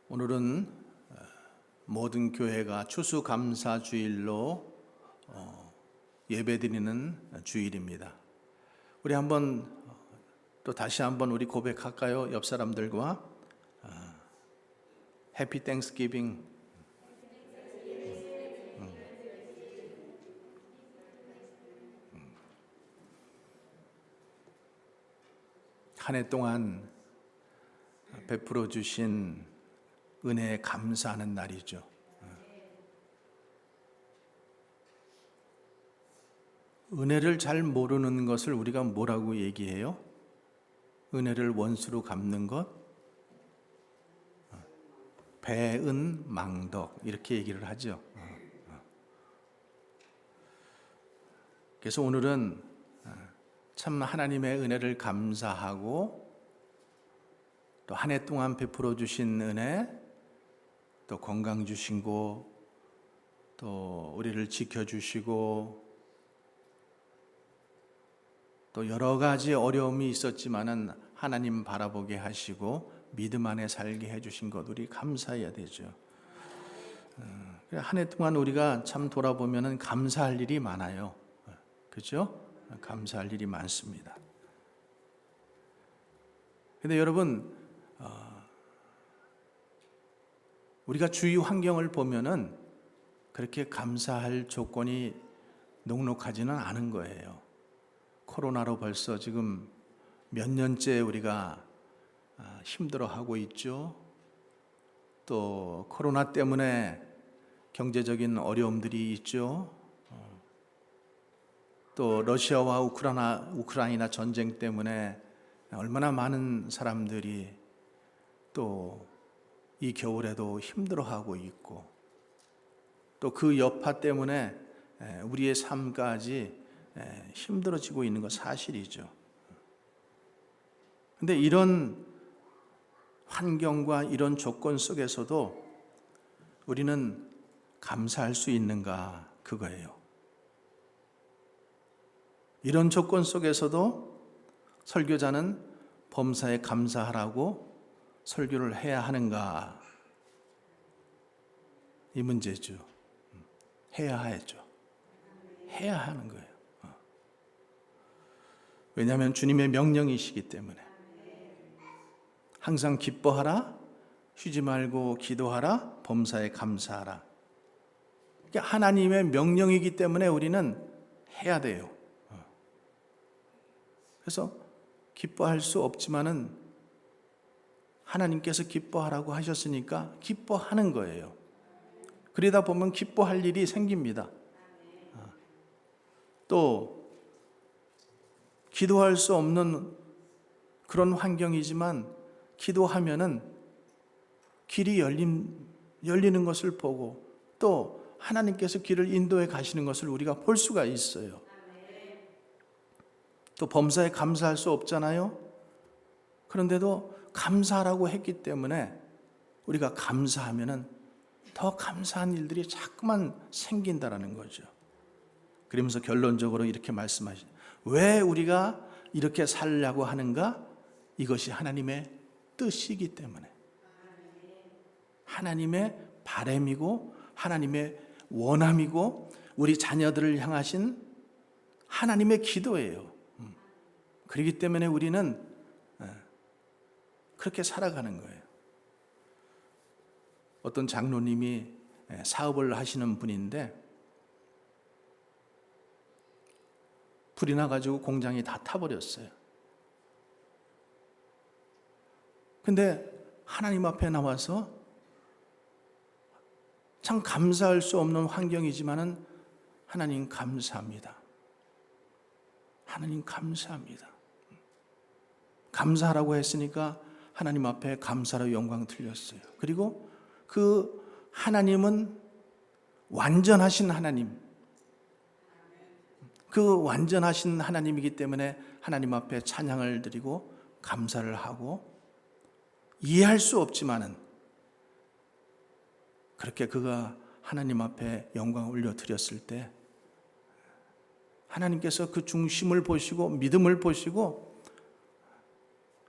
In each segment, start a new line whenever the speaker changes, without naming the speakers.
오늘은 모든 교회가 추수감사주일로 예배드리는 주일입니다. 우리 다시 한번 우리 고백할까요? 옆 사람들과 해피 땡스기빙. 한 해 동안 베풀어 주신 은혜에 감사하는 날이죠. 은혜를 잘 모르는 것을 우리가 뭐라고 얘기해요? 은혜를 원수로 갚는 것, 배은망덕 이렇게 얘기를 하죠. 그래서 오늘은 참 하나님의 은혜를 감사하고 또 한 해 동안 베풀어 주신 은혜, 또 건강 주시고 또 우리를 지켜주시고 또 여러 가지 어려움이 있었지만은 하나님 바라보게 하시고 믿음 안에 살게 해주신 것 우리 감사해야 되죠. 한 해 동안 우리가 참 돌아보면은 감사할 일이 많아요. 그렇죠? 감사할 일이 많습니다. 근데 여러분, 우리가 주위 환경을 보면은 그렇게 감사할 조건이 녹록하지는 않은 거예요. 코로나로 벌써 지금 몇 년째 우리가 힘들어하고 있죠. 또 코로나 때문에 경제적인 어려움들이 있죠. 또 러시아와 우크라이나 전쟁 때문에 얼마나 많은 사람들이 또 이 겨울에도 힘들어하고 있고 또 그 여파 때문에 우리의 삶까지 힘들어지고 있는 것 사실이죠. 그런데 이런 환경과 이런 조건 속에서도 우리는 감사할 수 있는가 그거예요. 이런 조건 속에서도 설교자는 범사에 감사하라고 설교를 해야 하는가? 이 문제죠. 해야 하죠. 해야 하는 거예요. 왜냐하면 주님의 명령이시기 때문에. 항상 기뻐하라, 쉬지 말고 기도하라, 범사에 감사하라. 그러니까 하나님의 명령이기 때문에 우리는 해야 돼요. 그래서 기뻐할 수 없지만은 하나님께서 기뻐하라고 하셨으니까 기뻐하는 거예요. 그러다 보면 기뻐할 일이 생깁니다. 또 기도할 수 없는 그런 환경이지만 기도하면은 길이 열리는 것을 보고 또 하나님께서 길을 인도해 가시는 것을 우리가 볼 수가 있어요. 또 범사에 감사할 수 없잖아요. 그런데도 감사하라고 했기 때문에 우리가 감사하면은 더 감사한 일들이 자꾸만 생긴다라는 거죠. 그러면서 결론적으로 이렇게 말씀하시죠. 왜 우리가 이렇게 살려고 하는가? 이것이 하나님의 뜻이기 때문에. 하나님의 바람이고 하나님의 원함이고 우리 자녀들을 향하신 하나님의 기도예요. 그렇기 때문에 우리는 그렇게 살아가는 거예요. 어떤 장로님이 사업을 하시는 분인데 불이 나가지고 공장이 다 타버렸어요. 근데 하나님 앞에 나와서 참 감사할 수 없는 환경이지만은 하나님 감사합니다. 하나님 감사합니다. 감사하라고 했으니까 하나님 앞에 감사로 영광 드렸어요. 그리고 그 하나님은 완전하신 하나님, 그 완전하신 하나님이기 때문에 하나님 앞에 찬양을 드리고 감사를 하고 이해할 수 없지만은 그렇게 그가 하나님 앞에 영광을 올려드렸을 때 하나님께서 그 중심을 보시고 믿음을 보시고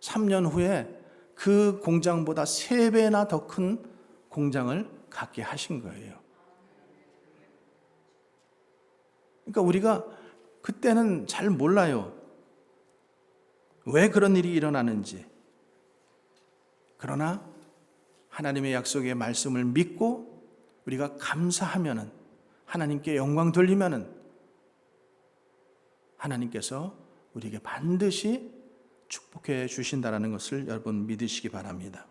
3년 후에 그 공장보다 3배나 더 큰 공장을 갖게 하신 거예요. 그러니까 우리가 그때는 잘 몰라요. 왜 그런 일이 일어나는지. 그러나 하나님의 약속의 말씀을 믿고 우리가 감사하면은, 하나님께 영광 돌리면은 하나님께서 우리에게 반드시 축복해 주신다는 것을 여러분 믿으시기 바랍니다.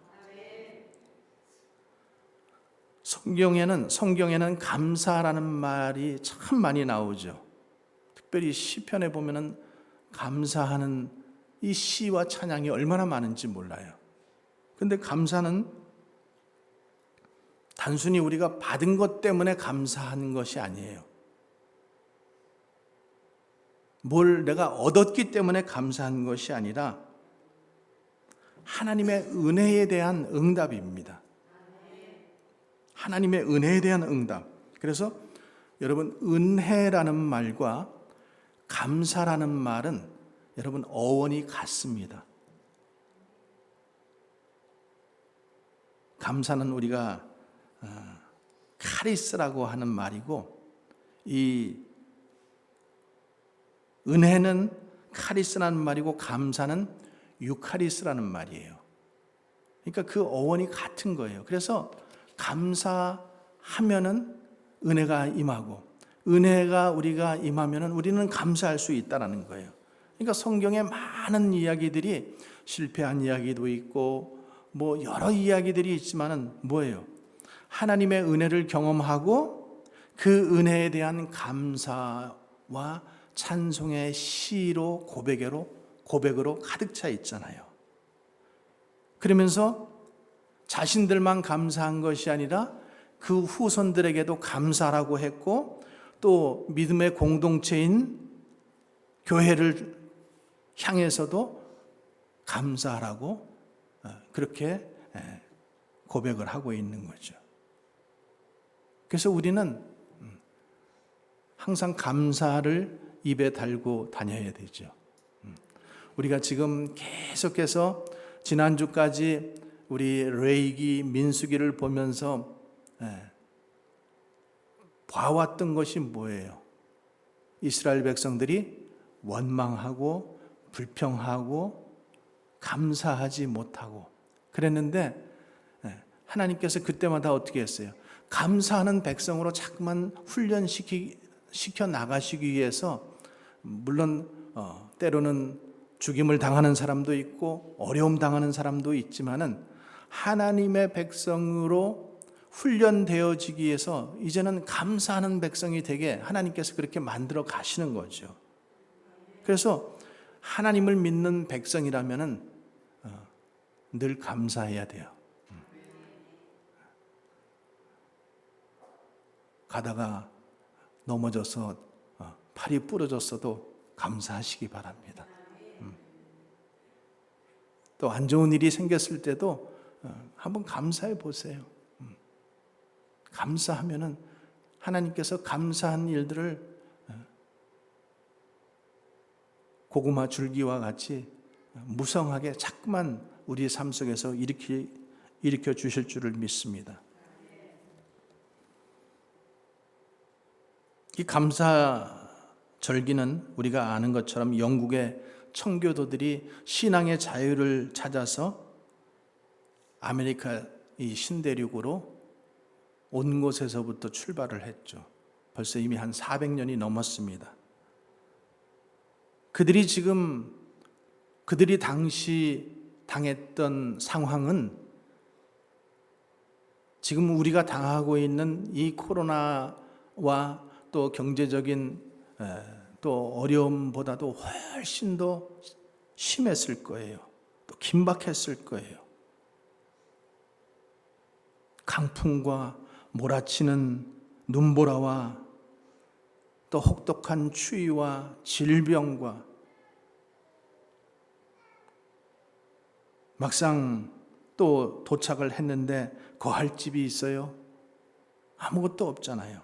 성경에는 감사라는 말이 참 많이 나오죠. 특별히 시편에 보면은 감사하는 이 시와 찬양이 얼마나 많은지 몰라요. 근데 감사는 단순히 우리가 받은 것 때문에 감사하는 것이 아니에요. 뭘 내가 얻었기 때문에 감사한 것이 아니라 하나님의 은혜에 대한 응답입니다. 하나님의 은혜에 대한 응답. 그래서 여러분, 은혜라는 말과 감사라는 말은 여러분 어원이 같습니다. 감사는 우리가 카리스라고 하는 말이고, 이 은혜는 카리스라는 말이고 감사는 유카리스라는 말이에요. 그러니까 그 어원이 같은 거예요. 그래서 감사하면은 은혜가 임하고, 은혜가 우리가 임하면은 우리는 감사할 수 있다라는 거예요. 그러니까 성경에 많은 이야기들이, 실패한 이야기도 있고 뭐 여러 이야기들이 있지만은 뭐예요? 하나님의 은혜를 경험하고 그 은혜에 대한 감사와 찬송의 시로 고백으로 가득 차 있잖아요. 그러면서 자신들만 감사한 것이 아니라 그 후손들에게도 감사라고 했고, 또 믿음의 공동체인 교회를 향해서도 감사라고 그렇게 고백을 하고 있는 거죠. 그래서 우리는 항상 감사를 입에 달고 다녀야 되죠. 우리가 지금 계속해서 지난주까지 우리 레위기, 민수기를 보면서 봐왔던 것이 뭐예요? 이스라엘 백성들이 원망하고 불평하고 감사하지 못하고 그랬는데, 하나님께서 그때마다 어떻게 했어요? 감사하는 백성으로 자꾸만 훈련시켜 나가시기 위해서, 물론 때로는 죽임을 당하는 사람도 있고 어려움 당하는 사람도 있지만은 하나님의 백성으로 훈련되어지기 위해서 이제는 감사하는 백성이 되게 하나님께서 그렇게 만들어 가시는 거죠. 그래서 하나님을 믿는 백성이라면은 늘 감사해야 돼요. 가다가 넘어져서 팔이 부러졌어도 감사하시기 바랍니다. 또 안 좋은 일이 생겼을 때도 한번 감사해 보세요. 감사하면은 하나님께서 감사한 일들을 고구마 줄기와 같이 무성하게 자꾸만 우리 삶 속에서 일으켜 주실 줄을 믿습니다. 이 감사 절기는 우리가 아는 것처럼 영국의 청교도들이 신앙의 자유를 찾아서 아메리카 이 신대륙으로 온 곳에서부터 출발을 했죠. 벌써 이미 한 400년이 넘었습니다. 그들이 당시 당했던 상황은 지금 우리가 당하고 있는 이 코로나와 또 경제적인 또 어려움보다도 훨씬 더 심했을 거예요. 또 긴박했을 거예요. 강풍과 몰아치는 눈보라와 또 혹독한 추위와 질병과, 막상 또 도착을 했는데 거할 집이 있어요? 아무것도 없잖아요.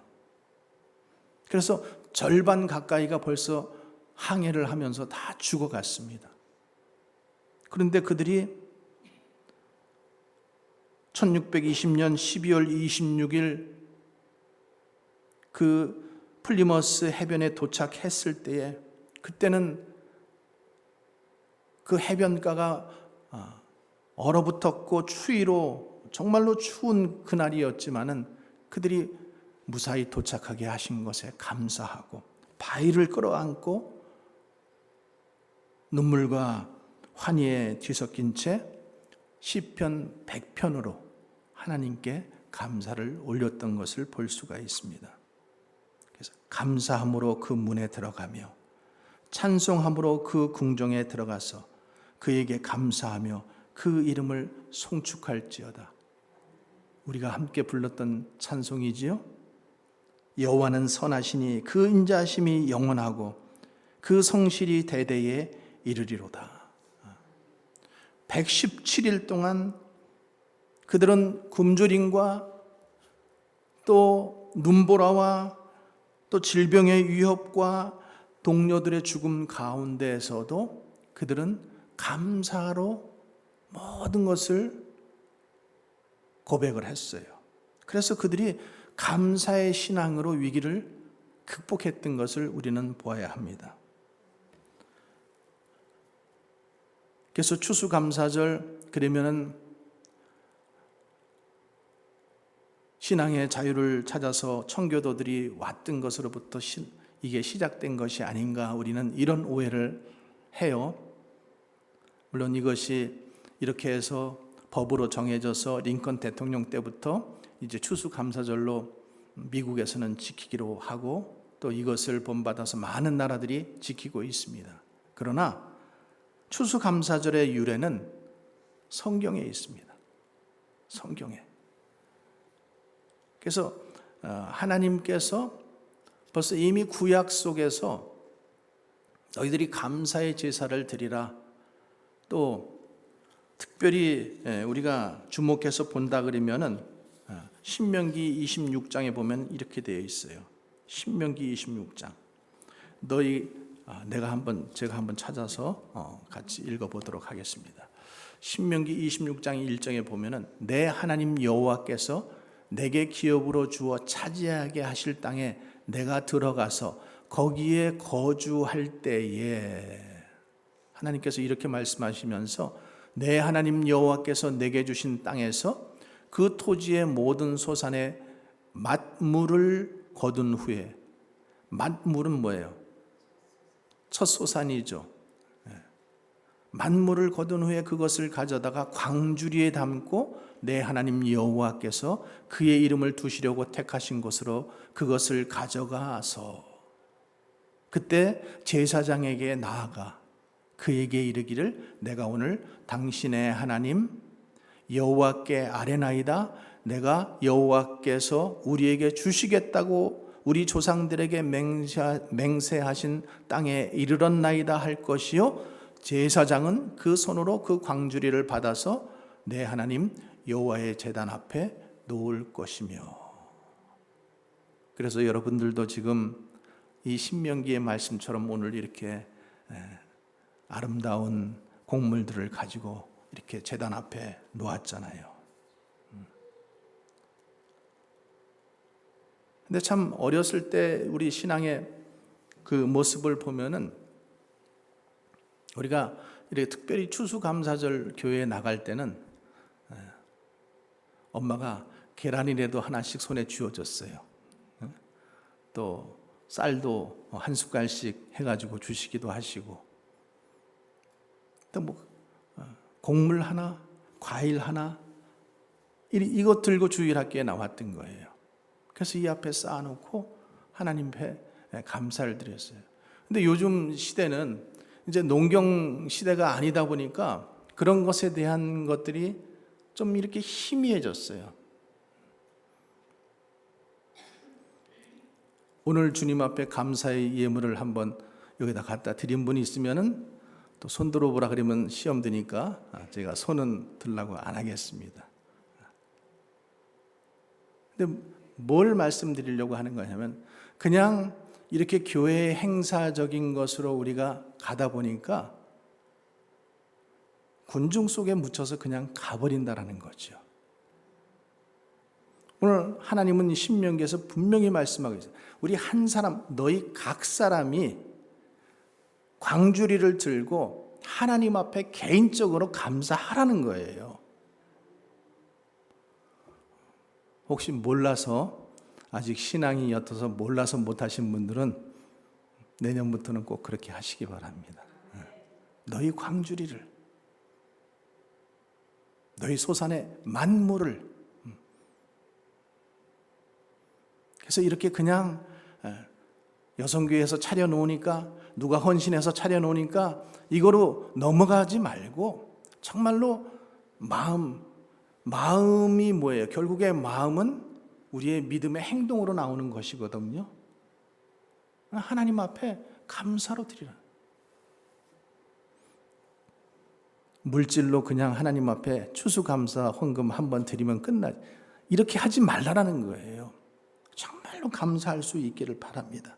그래서 절반 가까이가 벌써 항해를 하면서 다 죽어갔습니다. 그런데 그들이 1620년 12월 26일 그 플리머스 해변에 도착했을 때에 그때는 그 해변가가 얼어붙었고 추위로 정말로 추운 그날이었지만은 그들이 무사히 도착하게 하신 것에 감사하고 바위를 끌어안고 눈물과 환희에 뒤섞인 채 시편 100편으로 하나님께 감사를 올렸던 것을 볼 수가 있습니다. 그래서 감사함으로 그 문에 들어가며 찬송함으로 그 궁정에 들어가서 그에게 감사하며 그 이름을 송축할지어다. 우리가 함께 불렀던 찬송이지요. 여호와는 선하시니 그 인자하심이 영원하고 그 성실이 대대에 이르리로다. 117일 동안 그들은 굶주림과 또 눈보라와 또 질병의 위협과 동료들의 죽음 가운데에서도 그들은 감사로 모든 것을 고백을 했어요. 그래서 그들이 감사의 신앙으로 위기를 극복했던 것을 우리는 보아야 합니다. 그래서 추수감사절 그러면은 신앙의 자유를 찾아서 청교도들이 왔던 것으로부터 이게 시작된 것이 아닌가, 우리는 이런 오해를 해요. 물론 이것이 이렇게 해서 법으로 정해져서 링컨 대통령 때부터 이제 추수감사절로 미국에서는 지키기로 하고 또 이것을 본받아서 많은 나라들이 지키고 있습니다. 그러나 추수감사절의 유래는 성경에 있습니다. 성경에. 그래서 하나님께서 벌써 이미 구약 속에서 너희들이 감사의 제사를 드리라, 또 특별히 우리가 주목해서 본다 그러면은 신명기 26장에 보면 이렇게 되어 있어요. 신명기 26장. 제가 한번 찾아서 같이 읽어보도록 하겠습니다. 신명기 26장 1절에 보면은 내 하나님 여호와께서 내게 기업으로 주어 차지하게 하실 땅에 내가 들어가서 거기에 거주할 때에, 하나님께서 이렇게 말씀하시면서 내 하나님 여호와께서 내게 주신 땅에서 그 토지의 모든 소산에 맛물을 거둔 후에, 맛물은 뭐예요? 첫 소산이죠. 만물을 거둔 후에 그것을 가져다가 광주리에 담고 내 하나님 여호와께서 그의 이름을 두시려고 택하신 곳으로 그것을 가져가서 그때 제사장에게 나아가 그에게 이르기를 내가 오늘 당신의 하나님 여호와께 아뢰나이다. 내가 여호와께서 우리에게 주시겠다고 우리 조상들에게 맹세하신 땅에 이르렀나이다 할 것이요, 제사장은 그 손으로 그 광주리를 받아서 내 하나님 여호와의 제단 앞에 놓을 것이며. 그래서 여러분들도 지금 이 신명기의 말씀처럼 오늘 이렇게 아름다운 곡물들을 가지고 이렇게 제단 앞에 놓았잖아요. 근데 참 어렸을 때 우리 신앙의 그 모습을 보면은 우리가 이렇게 특별히 추수감사절 교회에 나갈 때는 엄마가 계란이라도 하나씩 손에 쥐어줬어요. 또 쌀도 한 숟갈씩 해가지고 주시기도 하시고, 또 뭐 곡물 하나, 과일 하나, 이것 들고 주일학교에 나왔던 거예요. 그래서 이 앞에 쌓아놓고 하나님 앞에 감사를 드렸어요. 근데 요즘 시대는 이제 농경 시대가 아니다 보니까 그런 것에 대한 것들이 좀 이렇게 희미해졌어요. 오늘 주님 앞에 감사의 예물을 한번 여기다 갖다 드린 분이 있으면은 또 손 들어보라 그러면 시험 드니까 제가 손은 들라고 안 하겠습니다. 근데 뭘 말씀드리려고 하는 거냐면, 그냥 이렇게 교회의 행사적인 것으로 우리가 가다 보니까 군중 속에 묻혀서 그냥 가버린다라는 거죠. 오늘 하나님은 신명기에서 분명히 말씀하고 있어요. 우리 한 사람, 너희 각 사람이 광주리를 들고 하나님 앞에 개인적으로 감사하라는 거예요. 혹시 몰라서, 아직 신앙이 옅어서 몰라서 못하신 분들은 내년부터는 꼭 그렇게 하시기 바랍니다. 너희 광주리를, 너희 소산의 만물을. 그래서 이렇게 그냥 여성교회에서 차려놓으니까, 누가 헌신해서 차려놓으니까 이거로 넘어가지 말고 정말로 마음이 뭐예요? 결국에 마음은 우리의 믿음의 행동으로 나오는 것이거든요. 하나님 앞에 감사로 드리라. 물질로 그냥 하나님 앞에 추수감사 헌금 한번 드리면 끝나지, 이렇게 하지 말라는 거예요. 정말로 감사할 수 있기를 바랍니다.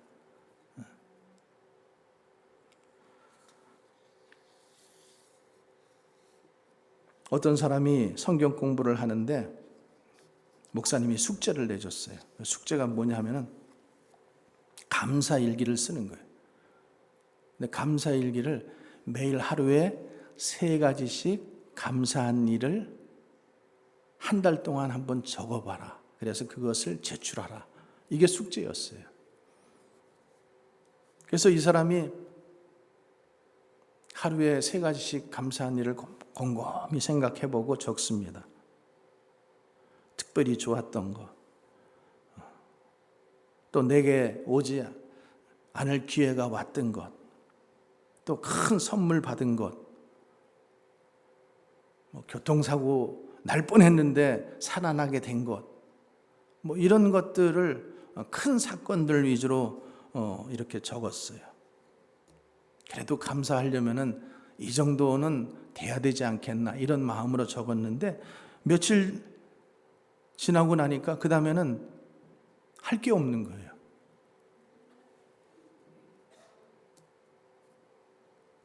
어떤 사람이 성경 공부를 하는데 목사님이 숙제를 내줬어요. 숙제가 뭐냐 하면은 감사일기를 쓰는 거예요. 근데 감사일기를 매일 하루에 3가지씩 감사한 일을 한 달 동안 한번 적어봐라. 그래서 그것을 제출하라. 이게 숙제였어요. 그래서 이 사람이 하루에 3가지씩 감사한 일을 곰곰이 생각해보고 적습니다. 특별히 좋았던 것, 또 내게 오지 않을 기회가 왔던 것, 또 큰 선물 받은 것, 교통사고 날 뻔했는데 살아나게 된 것, 이런 것들을 큰 사건들 위주로 이렇게 적었어요. 그래도 감사하려면은 이 정도는 돼야 되지 않겠나, 이런 마음으로 적었는데 며칠 지나고 나니까 그 다음에는 할 게 없는 거예요.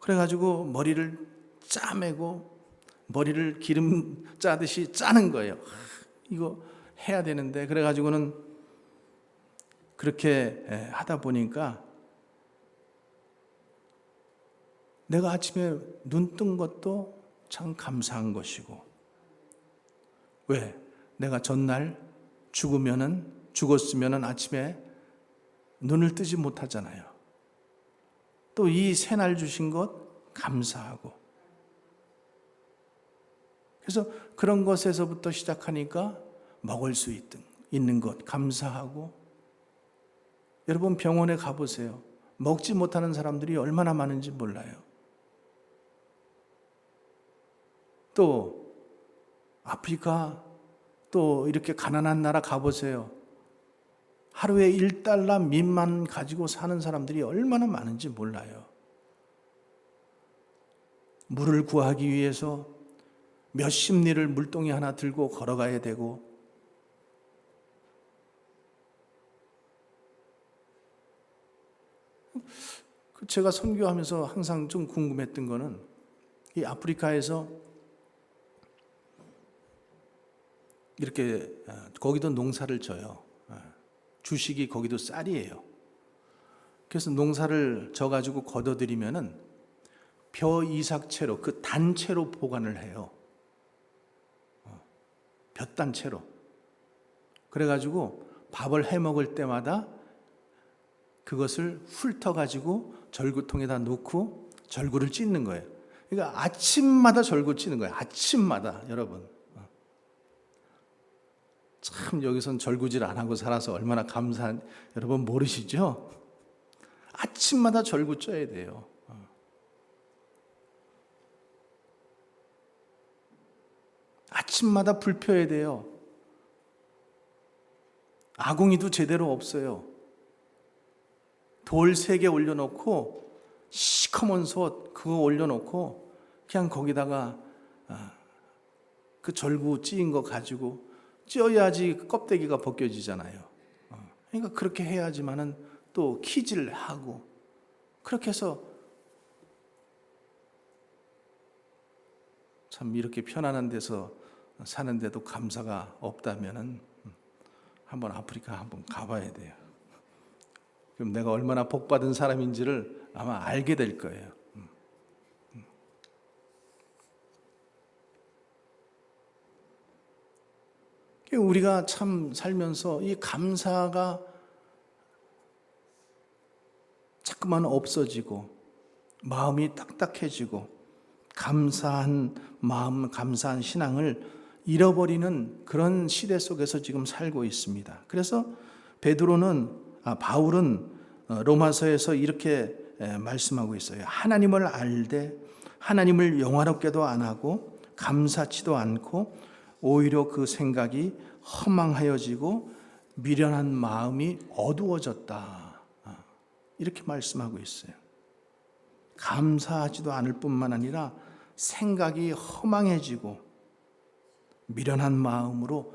그래가지고 머리를 짜매고 머리를 기름 짜듯이 짜는 거예요. 이거 해야 되는데. 그래가지고는 그렇게 하다 보니까 내가 아침에 눈 뜬 것도 참 감사한 것이고, 왜? 내가 전날 죽었으면은 아침에 눈을 뜨지 못하잖아요. 또 이 새날 주신 것 감사하고, 그래서 그런 것에서부터 시작하니까 먹을 수 있는 것 감사하고. 여러분 병원에 가보세요. 먹지 못하는 사람들이 얼마나 많은지 몰라요. 또 아프리카, 또 이렇게 가난한 나라 가보세요. 하루에 $1 미만 가지고 사는 사람들이 얼마나 많은지 몰라요. 물을 구하기 위해서 몇십 리를 물동이 하나 들고 걸어가야 되고, 제가 선교하면서 항상 좀 궁금했던 거는, 이 아프리카에서 이렇게 거기도 농사를 져요. 주식이 거기도 쌀이에요. 그래서 농사를 져가지고 걷어들이면은 벼 이삭채로, 그 단채로 보관을 해요. 볕단채로. 그래가지고 밥을 해 먹을 때마다 그것을 훑어가지고 절구통에다 놓고 절구를 찢는 거예요. 그러니까 아침마다 절구 찢는 거예요. 아침마다. 여러분 참 여기선 절구질 안 하고 살아서 얼마나 감사한, 여러분 모르시죠? 아침마다 절구 쪄야 돼요. 아침마다 불 펴야 돼요. 아궁이도 제대로 없어요. 돌 3개 올려놓고 시커먼 솥 그거 올려놓고 그냥 거기다가 그 절구 찌인 거 가지고 쪄야지 껍데기가 벗겨지잖아요. 그러니까 그렇게 해야지만은 또 키질 하고, 그렇게 해서 참 이렇게 편안한 데서 사는데도 감사가 없다면은 한번 아프리카 한번 가봐야 돼요. 그럼 내가 얼마나 복받은 사람인지를 아마 알게 될 거예요. 우리가 참 살면서 이 감사가 자꾸만 없어지고 마음이 딱딱해지고 감사한 마음, 감사한 신앙을 잃어버리는 그런 시대 속에서 지금 살고 있습니다. 그래서 바울은 로마서에서 이렇게 말씀하고 있어요. 하나님을 알되 하나님을 영화롭게도 안 하고 감사치도 않고 오히려 그 생각이 허망하여지고 미련한 마음이 어두워졌다. 이렇게 말씀하고 있어요. 감사하지도 않을 뿐만 아니라 생각이 허망해지고 미련한 마음으로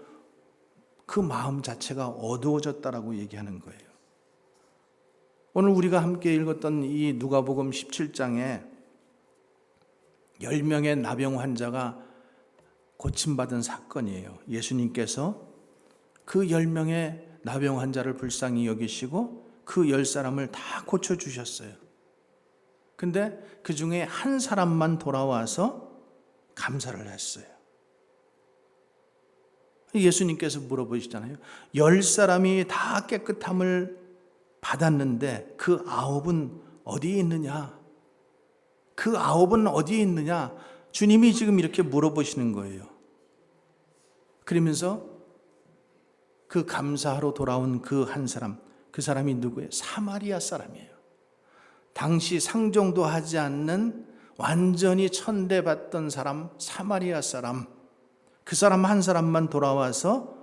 그 마음 자체가 어두워졌다라고 얘기하는 거예요. 오늘 우리가 함께 읽었던 이 누가복음 17장에 10명의 나병 환자가 고침받은 사건이에요. 예수님께서 그 10명의 나병 환자를 불쌍히 여기시고 그 10사람을 다 고쳐주셨어요. 근데 그 중에 한 사람만 돌아와서 감사를 했어요. 예수님께서 물어보시잖아요. 10사람이 다 깨끗함을 받았는데 그 9은 어디에 있느냐? 그 9은 어디에 있느냐? 주님이 지금 이렇게 물어보시는 거예요. 그러면서 그 감사하러 돌아온 그 한 사람, 그 사람이 누구예요? 사마리아 사람이에요. 당시 상종도 하지 않는 완전히 천대받던 사람, 사마리아 사람, 그 사람 한 사람만 돌아와서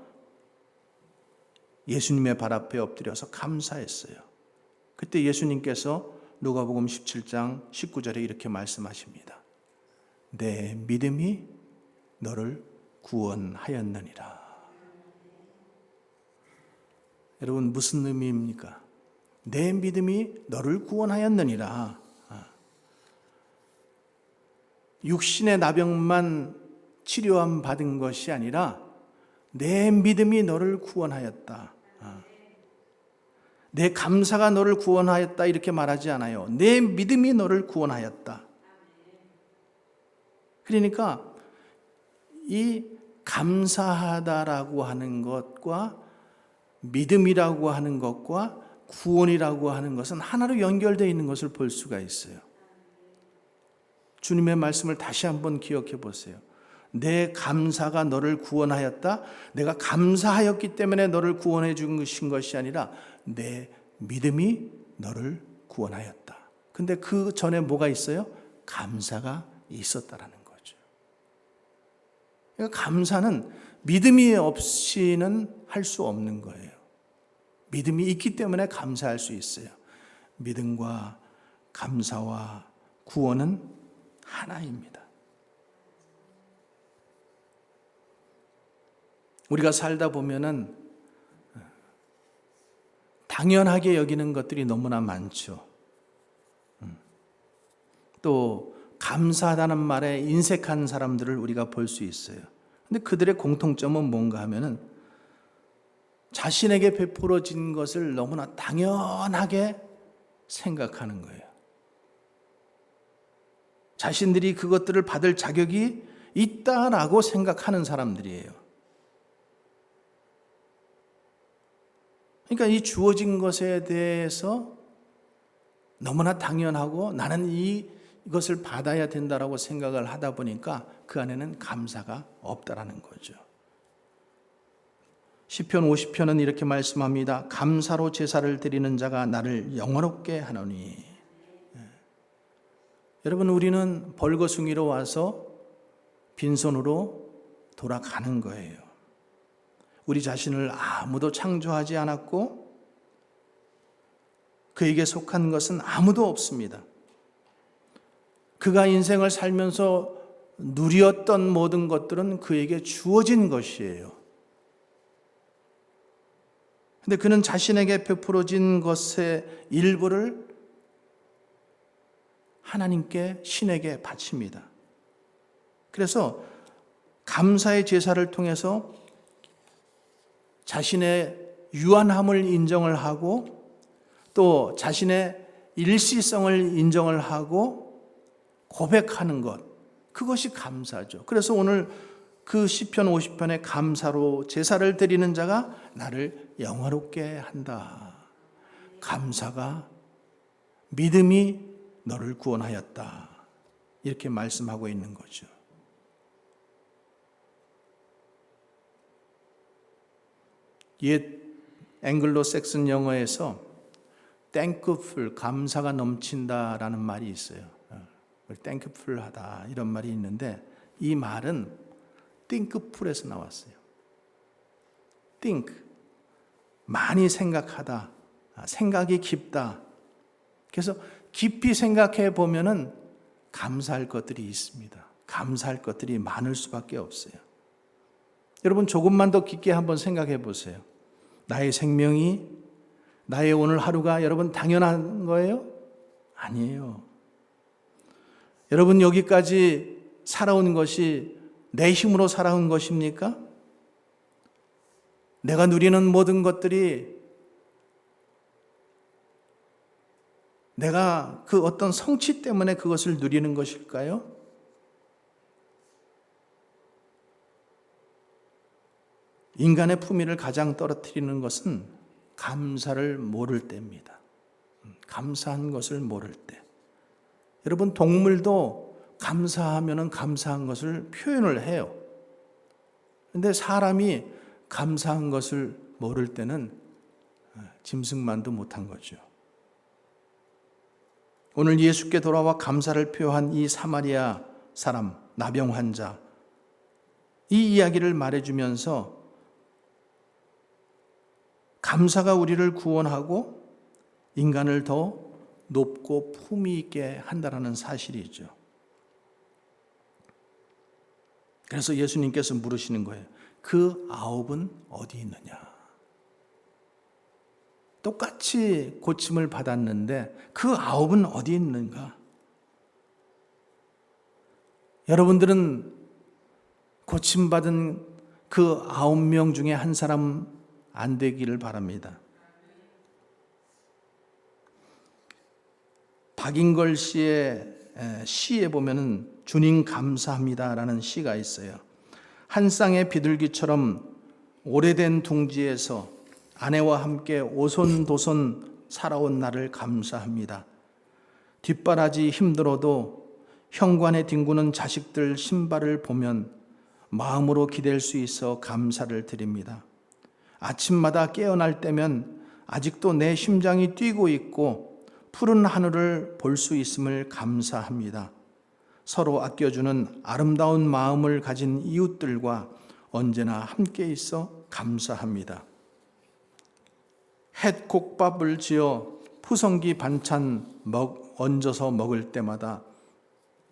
예수님의 발 앞에 엎드려서 감사했어요. 그때 예수님께서 누가복음 17장 19절에 이렇게 말씀하십니다. 내 믿음이 너를 구원하였느니라. 여러분, 무슨 의미입니까? 내 믿음이 너를 구원하였느니라. 육신의 나병만 치료함 받은 것이 아니라 내 믿음이 너를 구원하였다. 내 감사가 너를 구원하였다 이렇게 말하지 않아요. 내 믿음이 너를 구원하였다. 그러니까 이 감사하다라고 하는 것과 믿음이라고 하는 것과 구원이라고 하는 것은 하나로 연결되어 있는 것을 볼 수가 있어요. 주님의 말씀을 다시 한번 기억해 보세요. 내 감사가 너를 구원하였다. 내가 감사하였기 때문에 너를 구원해 준 것이 아니라 내 믿음이 너를 구원하였다. 근데 그 전에 뭐가 있어요? 감사가 있었다라는 거죠. 그러니까 감사는 믿음이 없이는 할 수 없는 거예요. 믿음이 있기 때문에 감사할 수 있어요. 믿음과 감사와 구원은 하나입니다. 우리가 살다 보면은 당연하게 여기는 것들이 너무나 많죠. 또 감사하다는 말에 인색한 사람들을 우리가 볼 수 있어요. 근데 그들의 공통점은 뭔가 하면은 자신에게 베풀어진 것을 너무나 당연하게 생각하는 거예요. 자신들이 그것들을 받을 자격이 있다라고 생각하는 사람들이에요. 그러니까 이 주어진 것에 대해서 너무나 당연하고 나는 이것을 받아야 된다라고 생각을 하다 보니까 그 안에는 감사가 없다라는 거죠. 시편 50편은 이렇게 말씀합니다. 감사로 제사를 드리는 자가 나를 영화롭게 하노니. 여러분, 우리는 벌거숭이로 와서 빈손으로 돌아가는 거예요. 우리 자신을 아무도 창조하지 않았고 그에게 속한 것은 아무도 없습니다. 그가 인생을 살면서 누렸던 모든 것들은 그에게 주어진 것이에요. 근데 그는 자신에게 베풀어진 것의 일부를 하나님께, 신에게 바칩니다. 그래서 감사의 제사를 통해서 자신의 유한함을 인정을 하고 또 자신의 일시성을 인정을 하고 고백하는 것, 그것이 감사죠. 그래서 오늘 그 시편 50편의 감사로 제사를 드리는 자가 나를 영화롭게 한다. 감사가 믿음이 너를 구원하였다. 이렇게 말씀하고 있는 거죠. 옛 앵글로 섹슨 영어에서 thankful, 감사가 넘친다라는 말이 있어요. thankful하다 이런 말이 있는데 이 말은 thinkful에서 나왔어요. think, 많이 생각하다, 생각이 깊다. 그래서 깊이 생각해 보면은 감사할 것들이 있습니다. 감사할 것들이 많을 수밖에 없어요. 여러분 조금만 더 깊게 한번 생각해 보세요. 나의 생명이, 나의 오늘 하루가 여러분 당연한 거예요? 아니에요. 여러분 여기까지 살아온 것이 내 힘으로 살아온 것입니까? 내가 누리는 모든 것들이 내가 그 어떤 성취 때문에 그것을 누리는 것일까요? 인간의 품위를 가장 떨어뜨리는 것은 감사를 모를 때입니다. 감사한 것을 모를 때. 여러분 동물도 감사하면은 감사한 것을 표현을 해요. 그런데 사람이 감사한 것을 모를 때는 짐승만도 못한 거죠. 오늘 예수께 돌아와 감사를 표한 이 사마리아 사람, 나병 환자, 이 이야기를 말해주면서 감사가 우리를 구원하고 인간을 더 높고 품위 있게 한다는 사실이죠. 그래서 예수님께서 물으시는 거예요. 그 9은 어디 있느냐? 똑같이 고침을 받았는데 그 9은 어디 있는가? 여러분들은 고침받은 그 9명 중에 한 사람 안 되기를 바랍니다. 박인걸 씨의 시에 보면은 주님 감사합니다라는 시가 있어요. 한 쌍의 비둘기처럼 오래된 둥지에서 아내와 함께 오손도손 살아온 나를 감사합니다. 뒷바라지 힘들어도 현관에 뒹구는 자식들 신발을 보면 마음으로 기댈 수 있어 감사를 드립니다. 아침마다 깨어날 때면 아직도 내 심장이 뛰고 있고 푸른 하늘을 볼 수 있음을 감사합니다. 서로 아껴주는 아름다운 마음을 가진 이웃들과 언제나 함께 있어 감사합니다. 햇국밥을 지어 푸성기 반찬 얹어서 먹을 때마다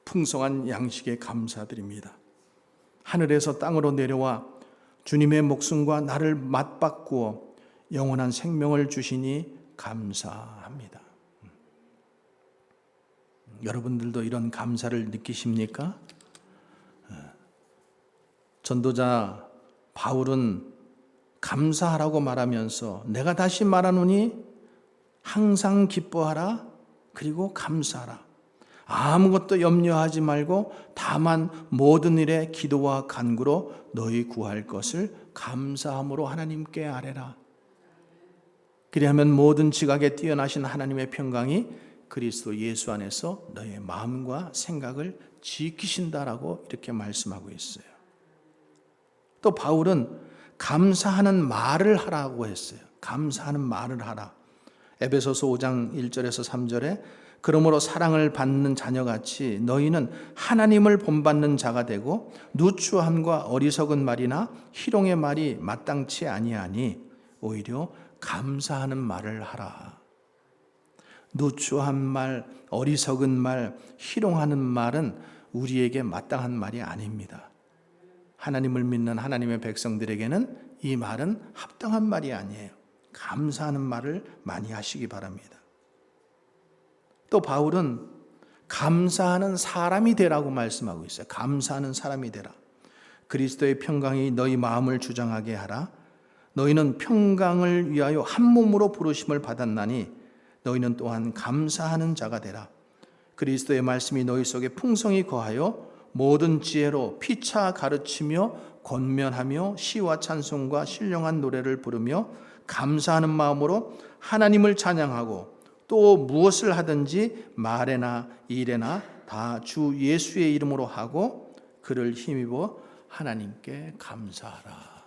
풍성한 양식에 감사드립니다. 하늘에서 땅으로 내려와 주님의 목숨과 나를 맞바꾸어 영원한 생명을 주시니 감사합니다. 여러분들도 이런 감사를 느끼십니까? 전도자 바울은 감사하라고 말하면서 내가 다시 말하노니 항상 기뻐하라, 그리고 감사하라. 아무것도 염려하지 말고 다만 모든 일에 기도와 간구로 너희 구할 것을 감사함으로 하나님께 아뢰라. 그리하면 모든 지각에 뛰어나신 하나님의 평강이 그리스도 예수 안에서 너의 마음과 생각을 지키신다라고 이렇게 말씀하고 있어요. 또 바울은 감사하는 말을 하라고 했어요. 감사하는 말을 하라. 에베소서 5장 1절에서 3절에 그러므로 사랑을 받는 자녀같이 너희는 하나님을 본받는 자가 되고 누추함과 어리석은 말이나 희롱의 말이 마땅치 아니하니 오히려 감사하는 말을 하라. 누추한 말, 어리석은 말, 희롱하는 말은 우리에게 마땅한 말이 아닙니다. 하나님을 믿는 하나님의 백성들에게는 이 말은 합당한 말이 아니에요. 감사하는 말을 많이 하시기 바랍니다. 또 바울은 감사하는 사람이 되라고 말씀하고 있어요. 감사하는 사람이 되라. 그리스도의 평강이 너희 마음을 주장하게 하라. 너희는 평강을 위하여 한 몸으로 부르심을 받았나니 너희는 또한 감사하는 자가 되라. 그리스도의 말씀이 너희 속에 풍성히 거하여 모든 지혜로 피차 가르치며 권면하며 시와 찬송과 신령한 노래를 부르며 감사하는 마음으로 하나님을 찬양하고 또 무엇을 하든지 말에나 일에나 다 주 예수의 이름으로 하고 그를 힘입어 하나님께 감사하라.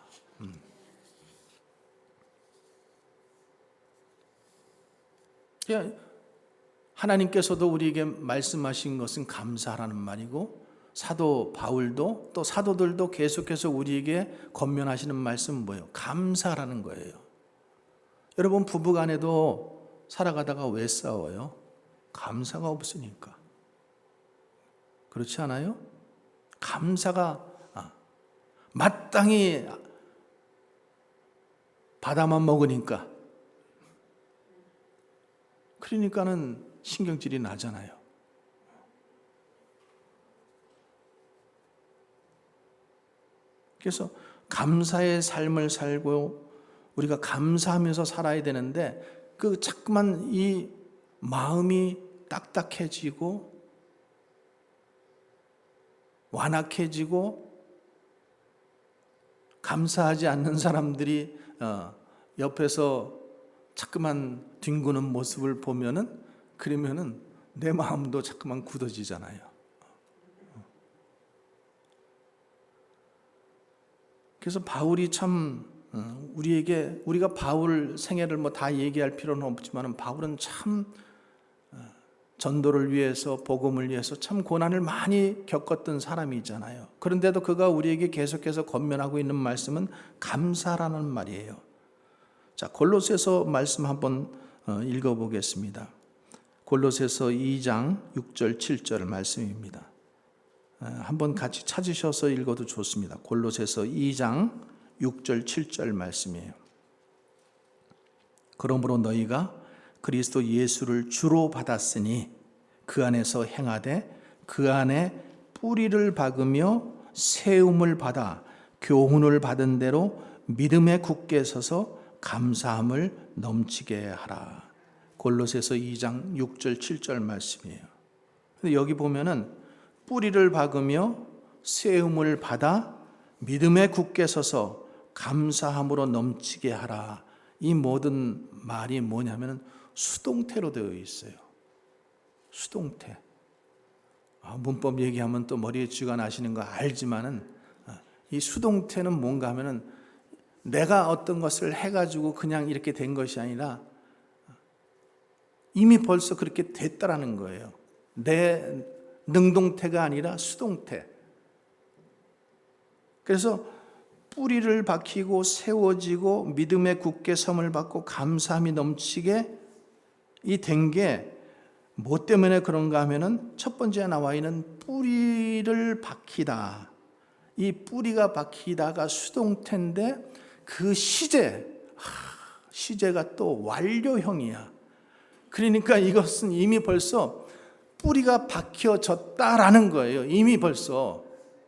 하나님께서도 우리에게 말씀하신 것은 감사라는 말이고 사도 바울도 또 사도들도 계속해서 우리에게 권면하시는 말씀은 뭐예요? 감사라는 거예요. 여러분 부부간에도 살아가다가 왜 싸워요? 감사가 없으니까. 그렇지 않아요? 감사가 마땅히 받아만 먹으니까 그러니까는 신경질이 나잖아요. 그래서 감사의 삶을 살고 우리가 감사하면서 살아야 되는데 그 자꾸만 이 마음이 딱딱해지고 완악해지고 감사하지 않는 사람들이 옆에서 자꾸만 뒹구는 모습을 보면은 그러면은 내 마음도 자꾸만 굳어지잖아요. 그래서 바울이 참 우리가 바울 생애를 뭐 다 얘기할 필요는 없지만 바울은 참 전도를 위해서 복음을 위해서 참 고난을 많이 겪었던 사람이잖아요. 그런데도 그가 우리에게 계속해서 권면하고 있는 말씀은 감사라는 말이에요. 자, 골로새서 말씀 한번 읽어보겠습니다. 골로새서 2장 6절 7절 말씀입니다. 한번 같이 찾으셔서 읽어도 좋습니다. 골로새서 2장 6절 7절 말씀이에요. 그러므로 너희가 그리스도 예수를 주로 받았으니 그 안에서 행하되 그 안에 뿌리를 박으며 세움을 받아 교훈을 받은 대로 믿음에 굳게 서서 감사함을 넘치게 하라. 골로새서 2장 6절 7절 말씀이에요. 근데 여기 보면은 뿌리를 박으며 세움을 받아 믿음에 굳게 서서 감사함으로 넘치게 하라. 이 모든 말이 뭐냐면은 수동태로 되어 있어요. 수동태. 문법 얘기하면 또 머리에 쥐가 나시는 거 알지만은 이 수동태는 뭔가 하면은 내가 어떤 것을 해가지고 그냥 이렇게 된 것이 아니라 이미 벌써 그렇게 됐다라는 거예요. 내 능동태가 아니라 수동태. 그래서 뿌리를 박히고 세워지고 믿음에 굳게 섬을 받고 감사함이 넘치게 이 된 게 뭐 때문에 그런가 하면은 첫 번째 나와 있는 뿌리를 박히다. 이 뿌리가 박히다가 수동태인데 그 시제가 또 완료형이야. 그러니까 이것은 이미 벌써 뿌리가 박혀졌다라는 거예요. 이미 벌써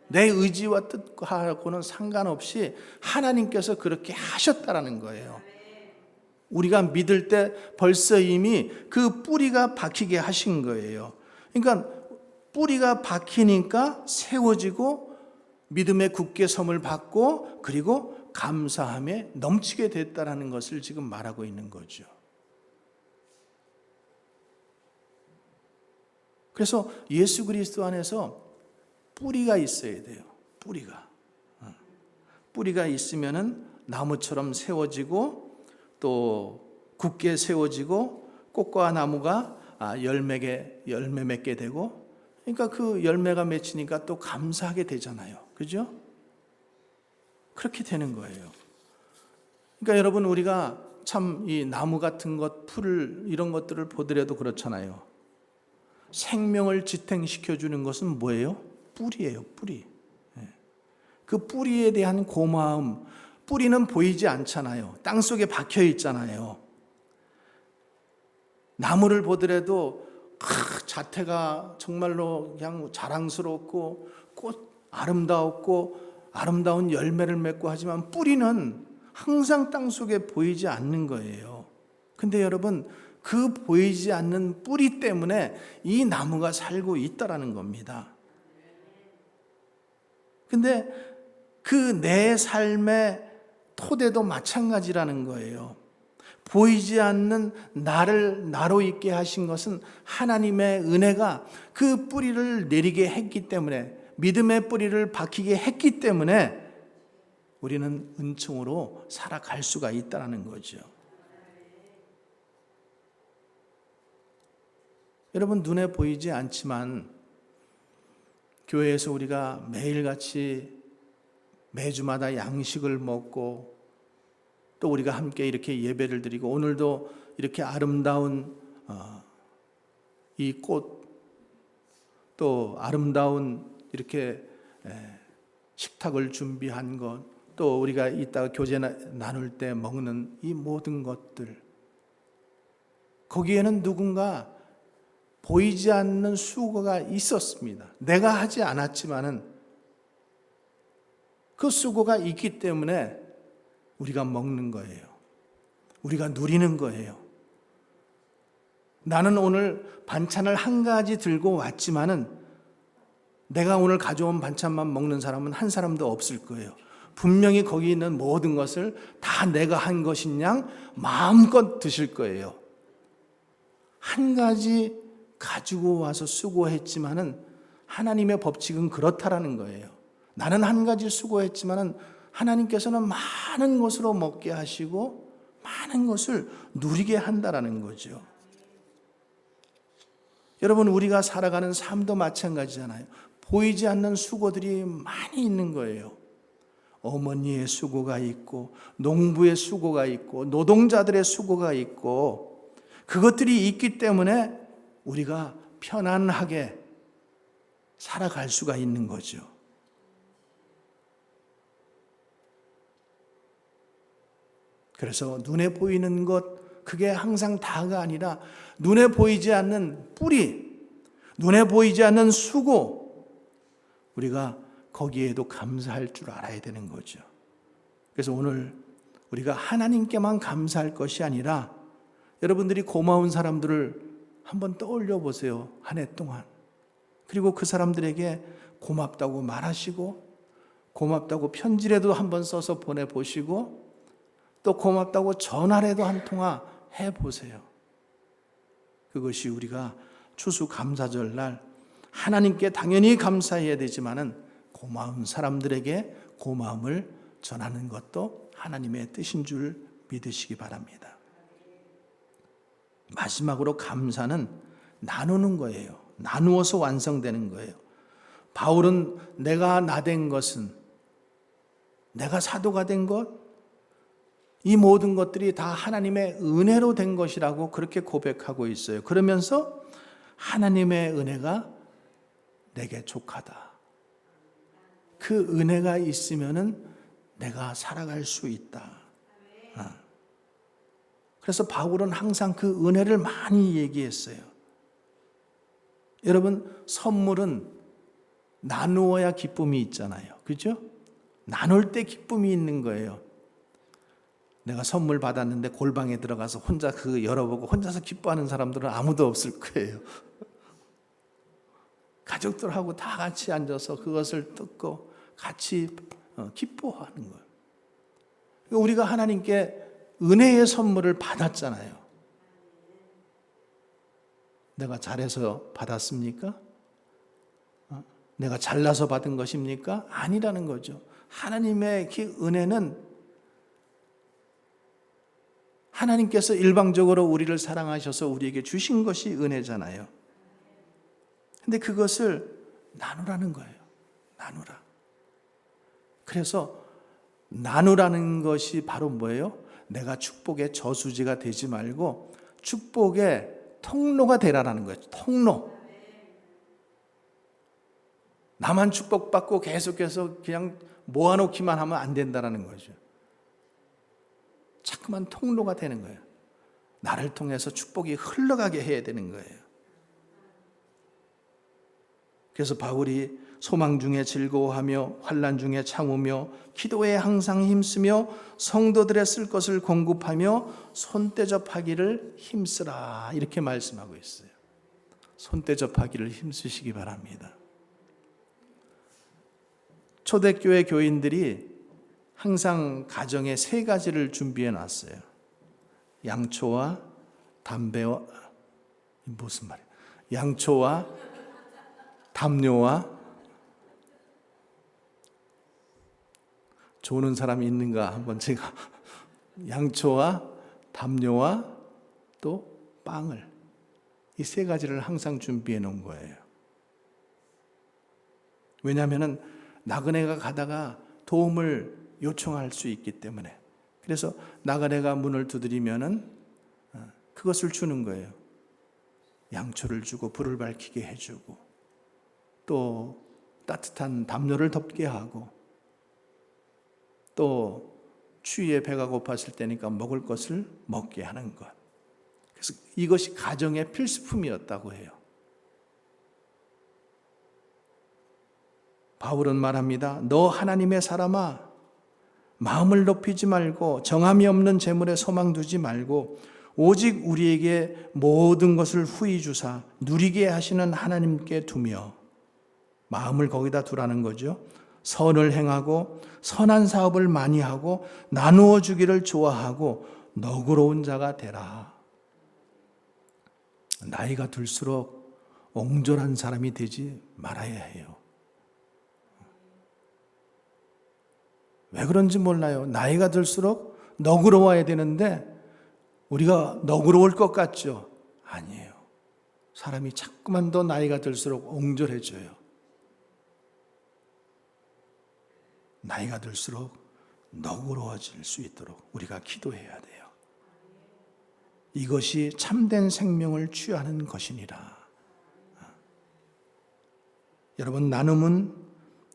내 의지와 뜻하고는 상관없이 하나님께서 그렇게 하셨다라는 거예요. 우리가 믿을 때 벌써 이미 그 뿌리가 박히게 하신 거예요. 그러니까 뿌리가 박히니까 세워지고 믿음에 굳게 섬을 받고 그리고 감사함에 넘치게 됐다라는 것을 지금 말하고 있는 거죠. 그래서 예수 그리스도 안에서 뿌리가 있어야 돼요. 뿌리가 있으면은 나무처럼 세워지고 또 굳게 세워지고 꽃과 나무가 열매 맺게 되고 그러니까 그 열매가 맺히니까 또 감사하게 되잖아요. 그죠? 그렇게 되는 거예요. 그러니까 여러분 우리가 참 이 나무 같은 것, 풀 이런 것들을 보더라도 그렇잖아요. 생명을 지탱시켜 주는 것은 뭐예요? 뿌리예요. 뿌리. 그 뿌리에 대한 고마움. 뿌리는 보이지 않잖아요. 땅속에 박혀 있잖아요. 나무를 보더라도 자태가 정말로 그냥 자랑스럽고 꽃 아름다웠고 아름다운 열매를 맺고 하지만 뿌리는 항상 땅속에 보이지 않는 거예요. 근데 여러분, 그 보이지 않는 뿌리 때문에 이 나무가 살고 있다라는 겁니다. 근데 그 내 삶의 토대도 마찬가지라는 거예요. 보이지 않는 나를 나로 있게 하신 것은 하나님의 은혜가 그 뿌리를 내리게 했기 때문에, 믿음의 뿌리를 박히게 했기 때문에 우리는 은총으로 살아갈 수가 있다는 거죠. 여러분, 눈에 보이지 않지만 교회에서 우리가 매일같이 매주마다 양식을 먹고 또 우리가 함께 이렇게 예배를 드리고 오늘도 이렇게 아름다운 이 꽃, 또 아름다운 이렇게 식탁을 준비한 것, 또 우리가 이따가 교제 나눌 때 먹는 이 모든 것들, 거기에는 누군가 보이지 않는 수고가 있었습니다. 내가 하지 않았지만은 그 수고가 있기 때문에 우리가 먹는 거예요. 우리가 누리는 거예요. 나는 오늘 반찬을 한 가지 들고 왔지만은 내가 오늘 가져온 반찬만 먹는 사람은 한 사람도 없을 거예요. 분명히 거기 있는 모든 것을 다 내가 한 것인 양 마음껏 드실 거예요. 한 가지 가지고 와서 수고했지만은 하나님의 법칙은 그렇다라는 거예요. 나는 한 가지 수고했지만은 하나님께서는 많은 것으로 먹게 하시고 많은 것을 누리게 한다라는 거죠. 여러분, 우리가 살아가는 삶도 마찬가지잖아요. 보이지 않는 수고들이 많이 있는 거예요. 어머니의 수고가 있고 농부의 수고가 있고 노동자들의 수고가 있고, 그것들이 있기 때문에 우리가 편안하게 살아갈 수가 있는 거죠. 그래서 눈에 보이는 것, 그게 항상 다가 아니라 눈에 보이지 않는 뿌리, 눈에 보이지 않는 수고, 우리가 거기에도 감사할 줄 알아야 되는 거죠. 그래서 오늘 우리가 하나님께만 감사할 것이 아니라 여러분들이 고마운 사람들을 한번 떠올려 보세요. 한 해 동안. 그리고 그 사람들에게 고맙다고 말하시고, 고맙다고 편지라도 한번 써서 보내보시고, 또 고맙다고 전화라도 한 통화 해보세요. 그것이 우리가 추수감사절 날 하나님께 당연히 감사해야 되지만은 고마운 사람들에게 고마움을 전하는 것도 하나님의 뜻인 줄 믿으시기 바랍니다. 마지막으로 감사는 나누는 거예요. 나누어서 완성되는 거예요. 바울은 내가 나된 것은, 내가 사도가 된 것, 이 모든 것들이 다 하나님의 은혜로 된 것이라고 그렇게 고백하고 있어요. 그러면서 하나님의 은혜가 내게 족하다. 그 은혜가 있으면은 내가 살아갈 수 있다. 그래서 바울은 항상 그 은혜를 많이 얘기했어요. 여러분, 선물은 나누어야 기쁨이 있잖아요. 그죠? 나눌 때 기쁨이 있는 거예요. 내가 선물 받았는데 골방에 들어가서 혼자 그 열어보고 혼자서 기뻐하는 사람들은 아무도 없을 거예요. 가족들하고 다 같이 앉아서 그것을 뜯고 같이 기뻐하는 거예요. 우리가 하나님께 은혜의 선물을 받았잖아요. 내가 잘해서 받았습니까? 내가 잘나서 받은 것입니까? 아니라는 거죠. 하나님의 그 은혜는 하나님께서 일방적으로 우리를 사랑하셔서 우리에게 주신 것이 은혜잖아요. 근데 그것을 나누라는 거예요. 나누라. 그래서 나누라는 것이 바로 뭐예요? 내가 축복의 저수지가 되지 말고 축복의 통로가 되라는 거예요. 통로. 나만 축복받고 계속해서 그냥 모아놓기만 하면 안 된다는 거죠. 자꾸만 통로가 되는 거예요. 나를 통해서 축복이 흘러가게 해야 되는 거예요. 그래서 바울이 소망 중에 즐거워하며 환난 중에 참으며 기도에 항상 힘쓰며 성도들의 쓸 것을 공급하며 손대접하기를 힘쓰라, 이렇게 말씀하고 있어요. 손대접하기를 힘쓰시기 바랍니다. 초대교회 교인들이 항상 가정에 세 가지를 준비해 놨어요. 양초와 담배와, 무슨 말이야? 양초와 담요와, 조는 사람이 있는가 한번 제가, 양초와 담요와 또 빵을, 이 세 가지를 항상 준비해 놓은 거예요. 왜냐하면 나그네가 가다가 도움을 요청할 수 있기 때문에. 그래서 나그네가 문을 두드리면은 그것을 주는 거예요. 양초를 주고 불을 밝히게 해주고 또 따뜻한 담요를 덮게 하고 또 추위에 배가 고팠을 때니까 먹을 것을 먹게 하는 것. 그래서 이것이 가정의 필수품이었다고 해요. 바울은 말합니다. 너 하나님의 사람아, 마음을 높이지 말고 정함이 없는 재물에 소망 두지 말고 오직 우리에게 모든 것을 후히 주사 누리게 하시는 하나님께 두며, 마음을 거기다 두라는 거죠. 선을 행하고 선한 사업을 많이 하고 나누어 주기를 좋아하고 너그러운 자가 되라. 나이가 들수록 옹졸한 사람이 되지 말아야 해요. 왜 그런지 몰라요. 나이가 들수록 너그러워야 되는데 우리가 너그러울 것 같죠? 아니에요. 사람이 자꾸만 더 나이가 들수록 옹졸해져요. 나이가 들수록 너그러워질 수 있도록 우리가 기도해야 돼요. 이것이 참된 생명을 취하는 것이니라. 여러분, 나눔은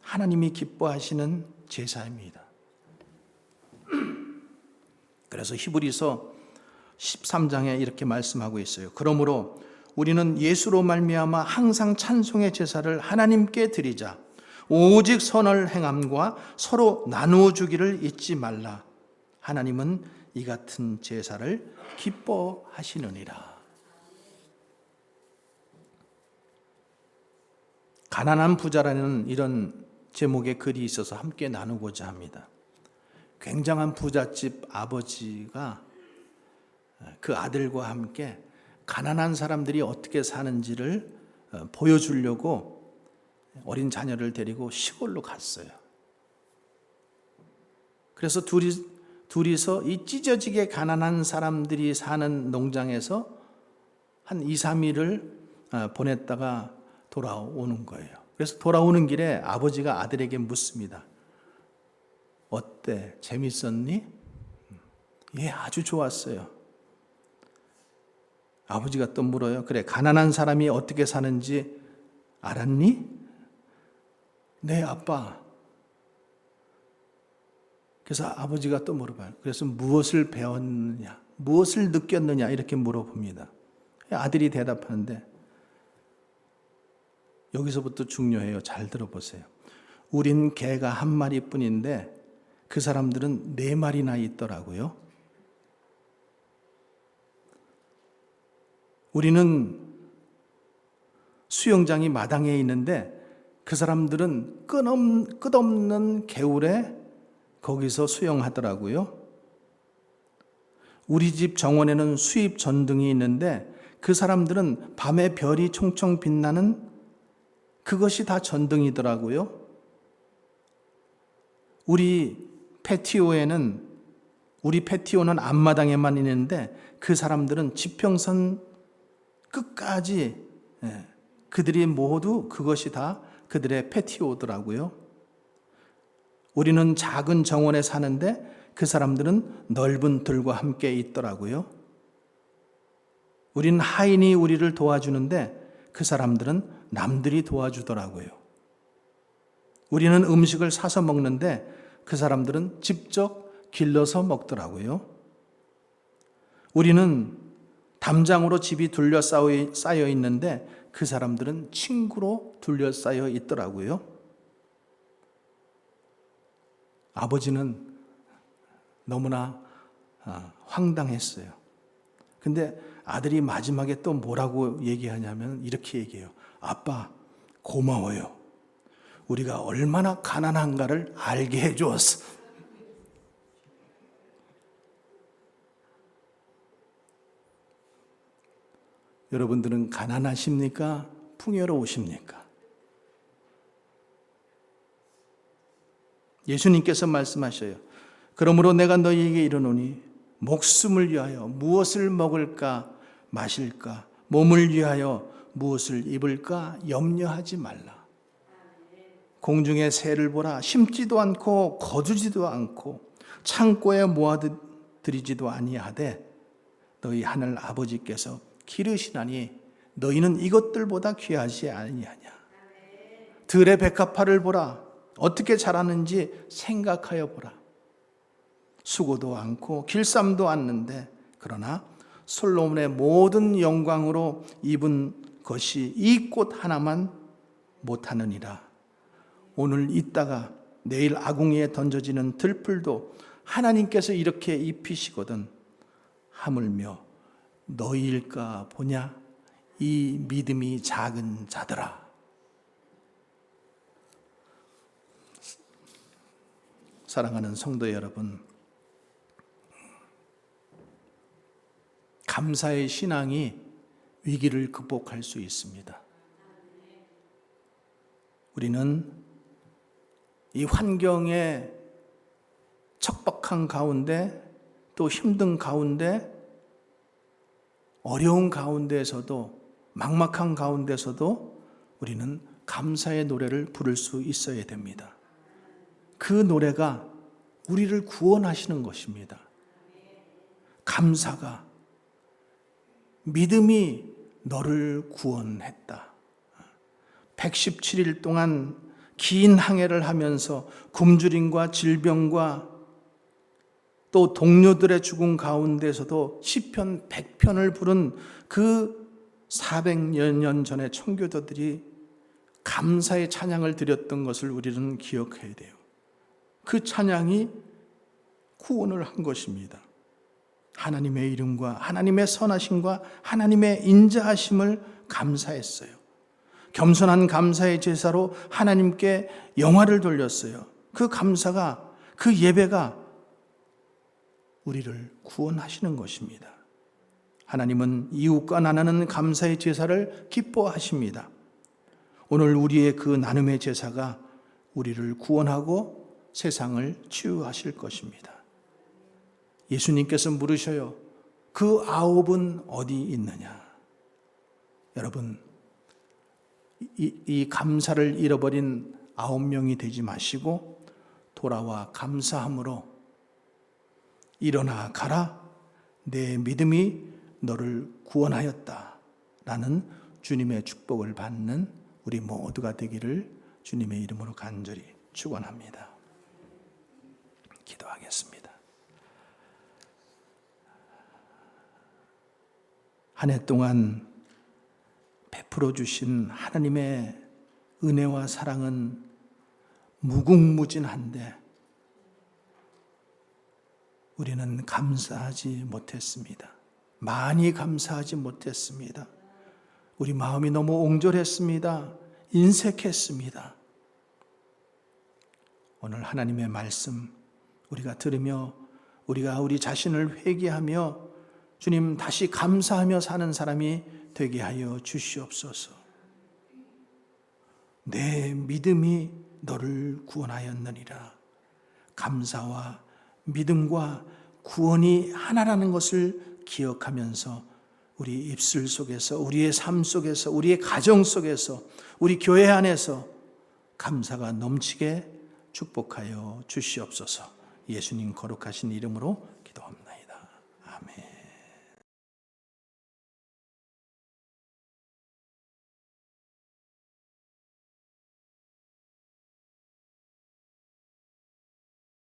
하나님이 기뻐하시는 제사입니다. 그래서 히브리서 13장에 이렇게 말씀하고 있어요. 그러므로 우리는 예수로 말미암아 항상 찬송의 제사를 하나님께 드리자. 오직 선을 행함과 서로 나누어 주기를 잊지 말라. 하나님은 이 같은 제사를 기뻐하시느니라. 가난한 부자라는 이런 제목의 글이 있어서 함께 나누고자 합니다. 굉장한 부잣집 아버지가 그 아들과 함께 가난한 사람들이 어떻게 사는지를 보여주려고 어린 자녀를 데리고 시골로 갔어요. 그래서 둘이서 이 찢어지게 가난한 사람들이 사는 농장에서 한 2, 3일을 보냈다가 돌아오는 거예요. 그래서 돌아오는 길에 아버지가 아들에게 묻습니다. 어때? 재밌었니? 예, 아주 좋았어요. 아버지가 또 물어요. 그래, 가난한 사람이 어떻게 사는지 알았니? 네, 아빠. 그래서 아버지가 또 물어봐요. 그래서 무엇을 배웠느냐, 무엇을 느꼈느냐 이렇게 물어봅니다. 아들이 대답하는데 여기서부터 중요해요. 잘 들어보세요. 우린 개가 한 마리뿐인데 그 사람들은 4마리나 있더라고요. 우리는 수영장이 마당에 있는데 그 사람들은 끝없는 개울에 거기서 수영하더라고요. 우리 집 정원에는 수입 전등이 있는데 그 사람들은 밤에 별이 총총 빛나는 그것이 다 전등이더라고요. 우리 패티오는 앞마당에만 있는데 그 사람들은 지평선 끝까지 그들이 모두 그것이 다 그들의 패티오더라고요. 우리는 작은 정원에 사는데 그 사람들은 넓은 들과 함께 있더라고요. 우리는 하인이 우리를 도와주는데 그 사람들은 남들이 도와주더라고요. 우리는 음식을 사서 먹는데 그 사람들은 직접 길러서 먹더라고요. 우리는 담장으로 집이 둘러싸여 있는데 그 사람들은 친구로 둘러싸여 있더라고요. 아버지는 너무나 황당했어요. 근데 아들이 마지막에 또 뭐라고 얘기하냐면 이렇게 얘기해요. 아빠, 고마워요. 우리가 얼마나 가난한가를 알게 해주었어. 여러분들은 가난하십니까? 풍요로우십니까? 예수님께서 말씀하셔요. 그러므로 내가 너희에게 이르노니 목숨을 위하여 무엇을 먹을까 마실까 몸을 위하여 무엇을 입을까 염려하지 말라. 공중의 새를 보라. 심지도 않고 거두지도 않고 창고에 모아들이지도 아니하되 너희 하늘 아버지께서 기르시나니 너희는 이것들보다 귀하지 아니하냐. 들의 백합화를 보라. 어떻게 자라는지 생각하여 보라. 수고도 않고 길쌈도 않는데 그러나 솔로몬의 모든 영광으로 입은 것이 이 꽃 하나만 못하느니라. 오늘 있다가 내일 아궁이에 던져지는 들풀도 하나님께서 이렇게 입히시거든 하물며 너희일까 보냐. 이 믿음이 작은 자들아. 사랑하는 성도 여러분, 감사의 신앙이 위기를 극복할 수 있습니다. 우리는 이 환경의 척박한 가운데 또 힘든 가운데 어려운 가운데에서도 막막한 가운데서도 우리는 감사의 노래를 부를 수 있어야 됩니다. 그 노래가 우리를 구원하시는 것입니다. 감사가 믿음이 너를 구원했다. 117일 동안 긴 항해를 하면서 굶주림과 질병과 또 동료들의 죽음 가운데서도 시편 100편을 부른 그 400여 년 전의 청교도들이 감사의 찬양을 드렸던 것을 우리는 기억해야 돼요. 그 찬양이 구원을 한 것입니다. 하나님의 이름과 하나님의 선하심과 하나님의 인자하심을 감사했어요. 겸손한 감사의 제사로 하나님께 영화를 돌렸어요. 그 감사가, 그 예배가 우리를 구원하시는 것입니다. 하나님은 이웃과 나누는 감사의 제사를 기뻐하십니다. 오늘 우리의 그 나눔의 제사가 우리를 구원하고 세상을 치유하실 것입니다. 예수님께서 물으셔요. 그 9은 어디 있느냐? 여러분, 이 감사를 잃어버린 9명이 되지 마시고 돌아와 감사함으로 일어나 가라. 내 믿음이 너를 구원하였다. 라는 주님의 축복을 받는 우리 모두가 되기를 주님의 이름으로 간절히 축원합니다. 기도하겠습니다. 한 해 동안 베풀어 주신 하나님의 은혜와 사랑은 무궁무진한데 우리는 감사하지 못했습니다. 많이 감사하지 못했습니다. 우리 마음이 너무 옹졸했습니다. 인색했습니다. 오늘 하나님의 말씀 우리가 들으며 우리가 우리 자신을 회개하며 주님 다시 감사하며 사는 사람이 되게 하여 주시옵소서. 내 믿음이 너를 구원하였느니라. 감사와 믿음과 구원이 하나라는 것을 기억하면서 우리 입술 속에서, 우리의 삶 속에서, 우리의 가정 속에서, 우리 교회 안에서 감사가 넘치게 축복하여 주시옵소서. 예수님 거룩하신 이름으로